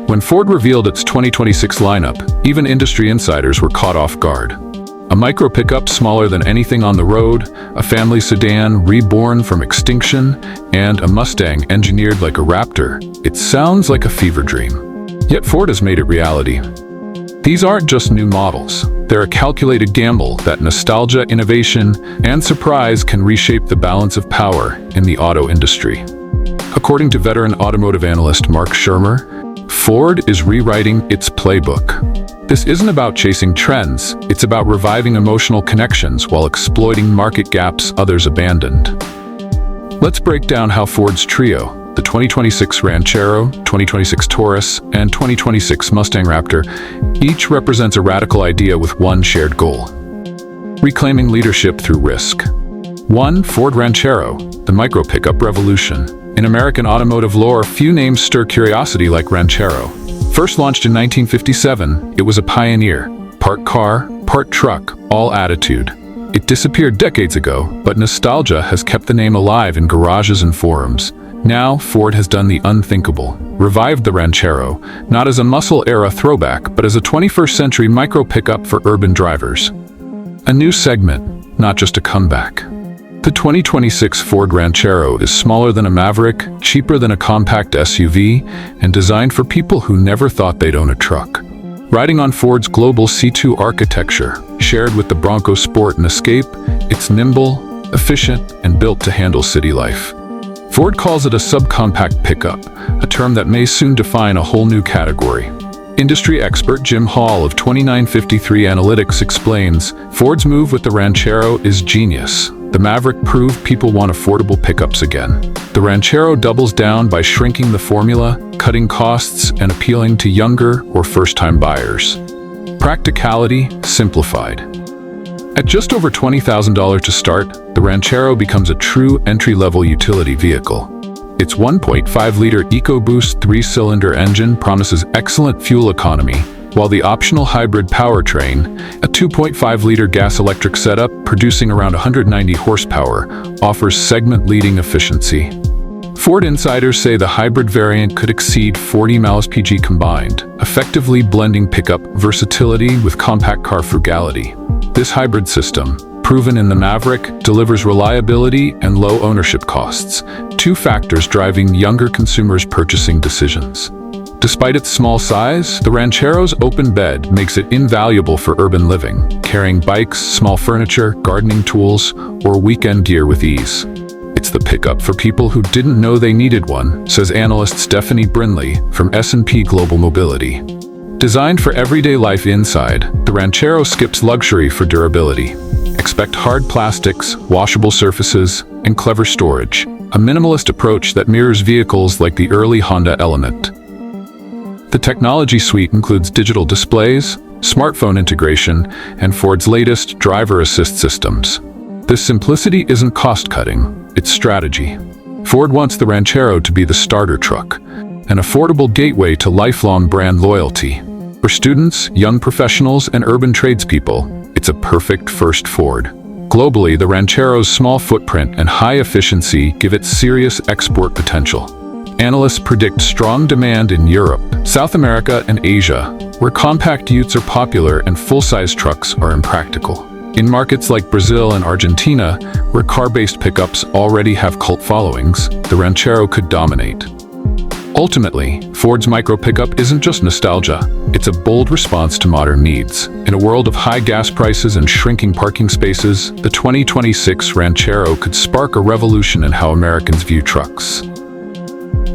When Ford revealed its 2026 lineup, even industry insiders were caught off guard. A micro pickup smaller than anything on the road, a family sedan reborn from extinction, and a Mustang engineered like a Raptor. It sounds like a fever dream. Yet Ford has made it reality. These aren't just new models. They're a calculated gamble that nostalgia, innovation, and surprise can reshape the balance of power in the auto industry. According to veteran automotive analyst Mark Shermer, Ford is rewriting its playbook. This isn't about chasing trends, it's about reviving emotional connections while exploiting market gaps others abandoned. Let's break down how Ford's trio, the 2026 Ranchero, 2026 Taurus, and 2026 Mustang Raptor, each represents a radical idea with one shared goal: reclaiming leadership through risk. 1. Ford Ranchero, the micro pickup revolution. In American automotive lore, few names stir curiosity like Ranchero. First launched in 1957, it was a pioneer. Part car, part truck, all attitude. It disappeared decades ago, but nostalgia has kept the name alive in garages and forums. Now, Ford has done the unthinkable, revived the Ranchero, not as a muscle-era throwback, but as a 21st century micro pickup for urban drivers. A new segment, not just a comeback. The 2026 Ford Ranchero is smaller than a Maverick, cheaper than a compact SUV, and designed for people who never thought they'd own a truck. Riding on Ford's global C2 architecture, shared with the Bronco Sport and Escape, it's nimble, efficient, and built to handle city life. Ford calls it a subcompact pickup, a term that may soon define a whole new category. Industry expert Jim Hall of 2953 Analytics explains, Ford's move with the Ranchero is genius. The Maverick proved people want affordable pickups again. The Ranchero doubles down by shrinking the formula, cutting costs, and appealing to younger or first-time buyers. Practicality simplified. At just over $20,000 to start, the Ranchero becomes a true entry-level utility vehicle. Its 1.5-liter EcoBoost 3-cylinder engine promises excellent fuel economy, while the optional hybrid powertrain, a 2.5-liter gas-electric setup producing around 190 horsepower, offers segment-leading efficiency. Ford insiders say the hybrid variant could exceed 40 mpg combined, effectively blending pickup versatility with compact car frugality. This hybrid system, proven in the Maverick, delivers reliability and low ownership costs, two factors driving younger consumers' purchasing decisions. Despite its small size, the Ranchero's open bed makes it invaluable for urban living, carrying bikes, small furniture, gardening tools, or weekend gear with ease. It's the pickup for people who didn't know they needed one, says analyst Stephanie Brinley from S&P Global Mobility. Designed for everyday life inside, the Ranchero skips luxury for durability. Expect hard plastics, washable surfaces, and clever storage, a minimalist approach that mirrors vehicles like the early Honda Element. The technology suite includes digital displays, smartphone integration, and Ford's latest driver assist systems. This simplicity isn't cost-cutting, it's strategy. Ford wants the Ranchero to be the starter truck, an affordable gateway to lifelong brand loyalty. For students, young professionals, and urban tradespeople, it's a perfect first Ford. Globally, the Ranchero's small footprint and high efficiency give it serious export potential. Analysts predict strong demand in Europe, South America, and Asia, where compact utes are popular and full-size trucks are impractical. In markets like Brazil and Argentina, where car-based pickups already have cult followings, the Ranchero could dominate. Ultimately, Ford's micro pickup isn't just nostalgia, it's a bold response to modern needs. In a world of high gas prices and shrinking parking spaces, the 2026 Ranchero could spark a revolution in how Americans view trucks.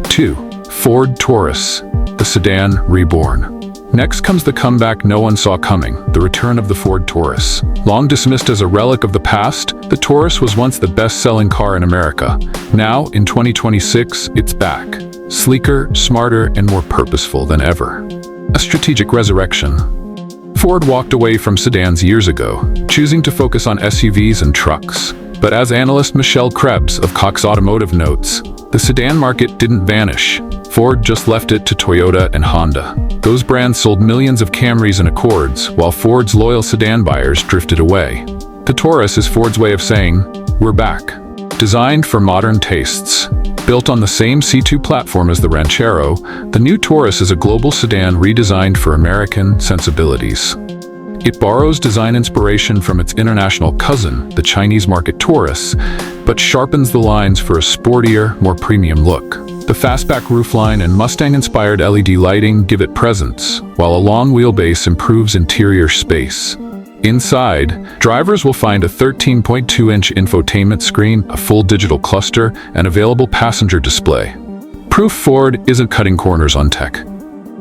2. Ford Taurus, the sedan reborn. Next comes the comeback no one saw coming, the return of the Ford Taurus. Long dismissed as a relic of the past, the Taurus was once the best-selling car in America. Now, in 2026, it's back. Sleeker, smarter, and more purposeful than ever. A strategic resurrection. Ford walked away from sedans years ago, choosing to focus on SUVs and trucks. But as analyst Michelle Krebs of Cox Automotive notes, the sedan market didn't vanish. Ford just left it to Toyota and Honda. Those brands sold millions of Camrys and Accords, while Ford's loyal sedan buyers drifted away. The Taurus is Ford's way of saying, "We're back." Designed for modern tastes. Built on the same C2 platform as the Ranchero, the new Taurus is a global sedan redesigned for American sensibilities. It borrows design inspiration from its international cousin, the Chinese market Taurus, but sharpens the lines for a sportier, more premium look. The fastback roofline and Mustang-inspired LED lighting give it presence, while a long wheelbase improves interior space. Inside, drivers will find a 13.2-inch infotainment screen, a full digital cluster, and available passenger display. Proof Ford isn't cutting corners on tech.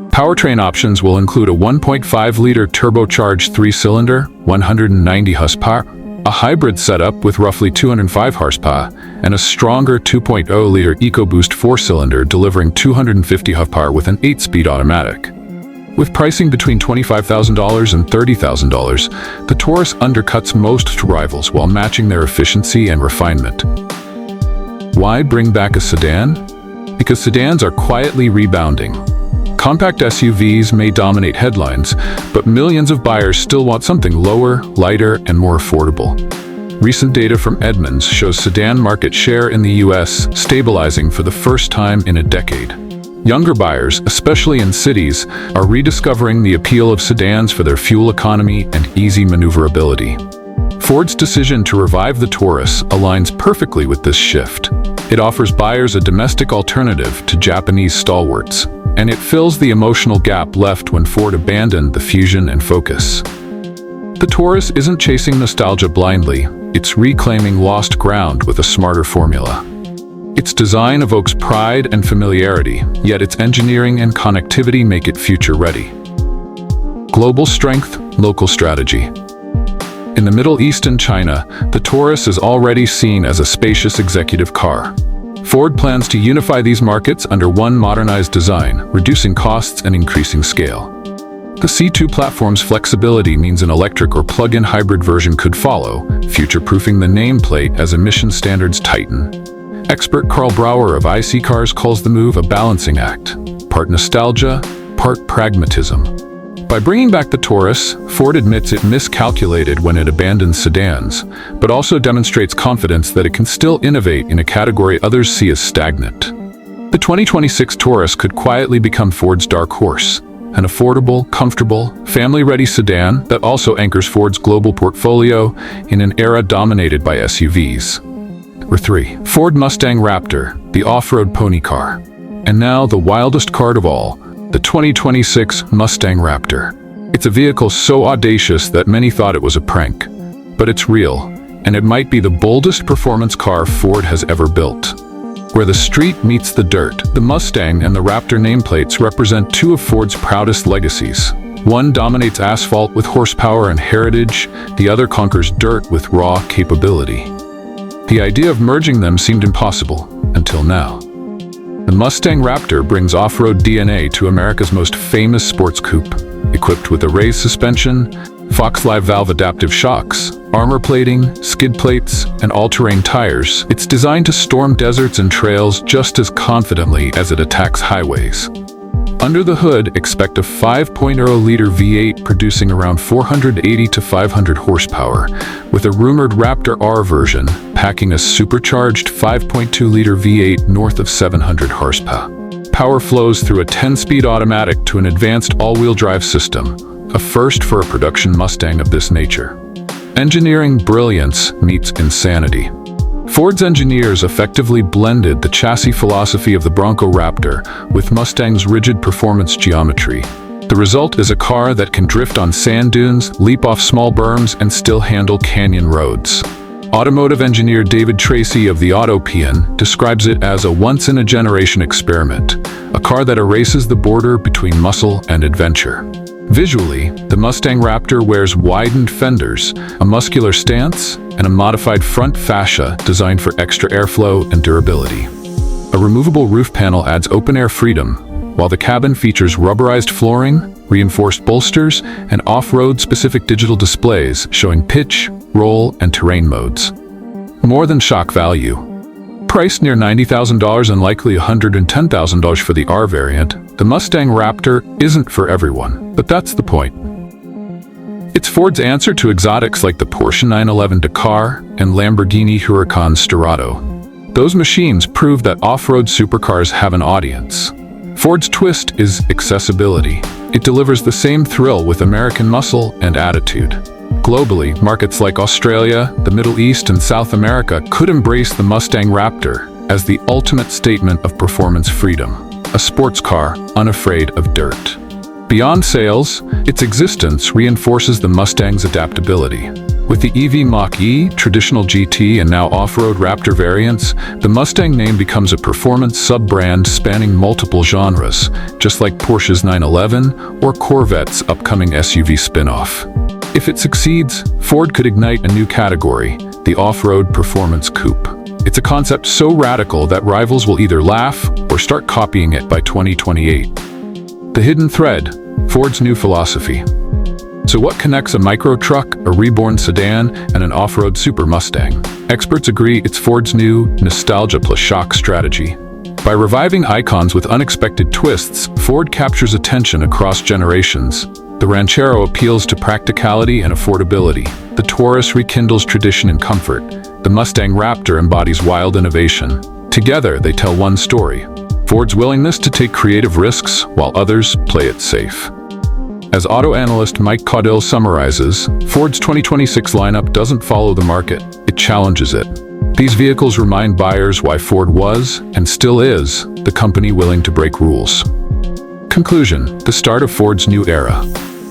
Powertrain options will include a 1.5-liter turbocharged 3-cylinder, 190 horsepower, a hybrid setup with roughly 205 horsepower, and a stronger 2.0-liter EcoBoost 4-cylinder delivering 250 horsepower with an 8-speed automatic. With pricing between $25,000 and $30,000, the Taurus undercuts most rivals while matching their efficiency and refinement. Why bring back a sedan? Because sedans are quietly rebounding. Compact SUVs may dominate headlines, but millions of buyers still want something lower, lighter, and more affordable. Recent data from Edmunds shows sedan market share in the US stabilizing for the first time in a decade. Younger buyers, especially in cities, are rediscovering the appeal of sedans for their fuel economy and easy maneuverability. Ford's decision to revive the Taurus aligns perfectly with this shift. It offers buyers a domestic alternative to Japanese stalwarts, and it fills the emotional gap left when Ford abandoned the Fusion and Focus. The Taurus isn't chasing nostalgia blindly, it's reclaiming lost ground with a smarter formula. Its design evokes pride and familiarity, yet its engineering and connectivity make it future-ready. Global strength, local strategy. In the Middle East and China, the Taurus is already seen as a spacious executive car. Ford plans to unify these markets under one modernized design, reducing costs and increasing scale. The C2 platform's flexibility means an electric or plug-in hybrid version could follow, future-proofing the nameplate as emission standards tighten. Expert Carl Brauer of IC Cars calls the move a balancing act, part nostalgia, part pragmatism. By bringing back the Taurus, Ford admits it miscalculated when it abandoned sedans, but also demonstrates confidence that it can still innovate in a category others see as stagnant. The 2026 Taurus could quietly become Ford's dark horse, an affordable, comfortable, family-ready sedan that also anchors Ford's global portfolio in an era dominated by SUVs. Number 3. Ford Mustang Raptor, the off-road pony car. And now the wildest card of all, the 2026 Mustang Raptor. It's a vehicle so audacious that many thought it was a prank. But it's real, and it might be the boldest performance car Ford has ever built. Where the street meets the dirt, the Mustang and the Raptor nameplates represent two of Ford's proudest legacies. One dominates asphalt with horsepower and heritage, the other conquers dirt with raw capability. The idea of merging them seemed impossible, until now. The Mustang Raptor brings off-road DNA to America's most famous sports coupe. Equipped with a raised suspension, Fox Live valve adaptive shocks, armor plating, skid plates, and all-terrain tires, it's designed to storm deserts and trails just as confidently as it attacks highways. Under the hood, expect a 5.0-liter V8 producing around 480 to 500 horsepower, with a rumored Raptor R version packing a supercharged 5.2-liter V8 north of 700 horsepower. Power flows through a 10-speed automatic to an advanced all-wheel drive system, a first for a production Mustang of this nature. Engineering brilliance meets insanity. Ford's engineers effectively blended the chassis philosophy of the Bronco Raptor with Mustang's rigid performance geometry. The result is a car that can drift on sand dunes, leap off small berms, and still handle canyon roads. Automotive engineer David Tracy of the Autopian describes it as a once-in-a-generation experiment, a car that erases the border between muscle and adventure. Visually, the Mustang Raptor wears widened fenders, a muscular stance, and a modified front fascia designed for extra airflow and durability. A removable roof panel adds open-air freedom, while the cabin features rubberized flooring, reinforced bolsters, and off-road specific digital displays showing pitch, roll, and terrain modes. More than shock value. Priced near $90,000 and likely $110,000 for the R variant, the Mustang Raptor isn't for everyone, but that's the point. It's Ford's answer to exotics like the Porsche 911 Dakar and Lamborghini Huracan Sterrato. Those machines prove that off-road supercars have an audience. Ford's twist is accessibility. It delivers the same thrill with American muscle and attitude. Globally, markets like Australia, the Middle East, and South America could embrace the Mustang Raptor as the ultimate statement of performance freedom. A sports car unafraid of dirt. Beyond sales, its existence reinforces the Mustang's adaptability. With the EV Mach-E, traditional GT, and now off-road Raptor variants, the Mustang name becomes a performance sub-brand spanning multiple genres, just like Porsche's 911 or Corvette's upcoming SUV spin-off. If it succeeds, Ford could ignite a new category, the off-road performance coupe. It's a concept so radical that rivals will either laugh or start copying it by 2028. The hidden thread, Ford's new philosophy. So what connects a micro truck, a reborn sedan, and an off-road super Mustang? Experts agree it's Ford's new nostalgia plus shock strategy. By reviving icons with unexpected twists, Ford captures attention across generations. The Ranchero appeals to practicality and affordability. The Taurus rekindles tradition and comfort. The Mustang Raptor embodies wild innovation. Together, they tell one story: Ford's willingness to take creative risks while others play it safe. As auto analyst Mike Caudill summarizes, Ford's 2026 lineup doesn't follow the market, it challenges it. These vehicles remind buyers why Ford was, and still is, the company willing to break rules. Conclusion: the start of Ford's new era.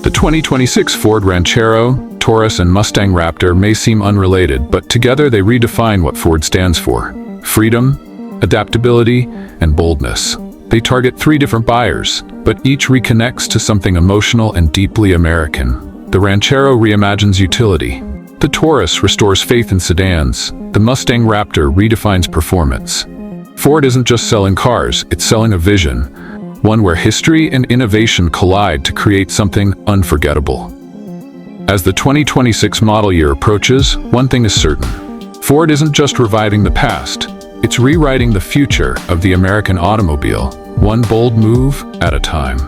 The 2026 Ford Ranchero, Taurus, and Mustang Raptor may seem unrelated, but together they redefine what Ford stands for: freedom, adaptability, and boldness. They target three different buyers, but each reconnects to something emotional and deeply American. The Ranchero reimagines utility. The Taurus restores faith in sedans. The Mustang Raptor redefines performance. Ford isn't just selling cars, it's selling a vision, one where history and innovation collide to create something unforgettable. As the 2026 model year approaches, one thing is certain: Ford isn't just reviving the past, it's rewriting the future of the American automobile, one bold move at a time.